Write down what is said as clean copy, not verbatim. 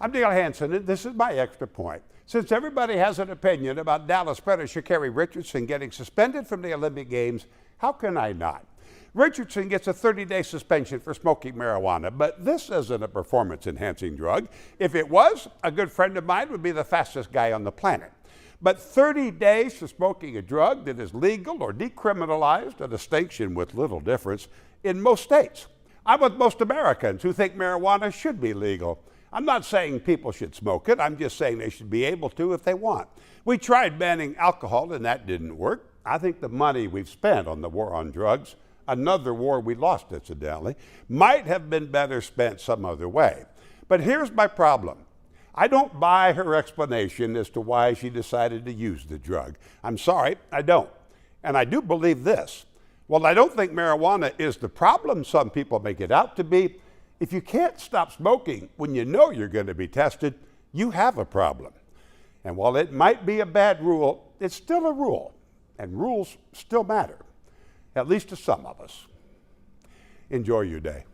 I'm Dale Hansen, and this is my extra point. Since everybody has an opinion about Dallas Predator Sha'Carri Richardson getting suspended from the Olympic Games, how can I not? Richardson gets a 30-day suspension for smoking marijuana, but this isn't a performance-enhancing drug. If it was, a good friend of mine would be the fastest guy on the planet. But 30 days for smoking a drug that is legal or decriminalized, a distinction with little difference, in most states. I'm with most Americans who think marijuana should be legal. I'm not saying people should smoke it. I'm just saying they should be able to if they want. We tried banning alcohol, and that didn't work. I think the money we've spent on the war on drugs, another war we lost incidentally, might have been better spent some other way. But here's my problem. I don't buy her explanation as to why she decided to use the drug. I'm sorry, I don't. And I do believe this. While I don't think marijuana is the problem some people make it out to be, if you can't stop smoking when you know you're going to be tested, you have a problem. And while it might be a bad rule, it's still a rule. And rules still matter, at least to some of us. Enjoy your day.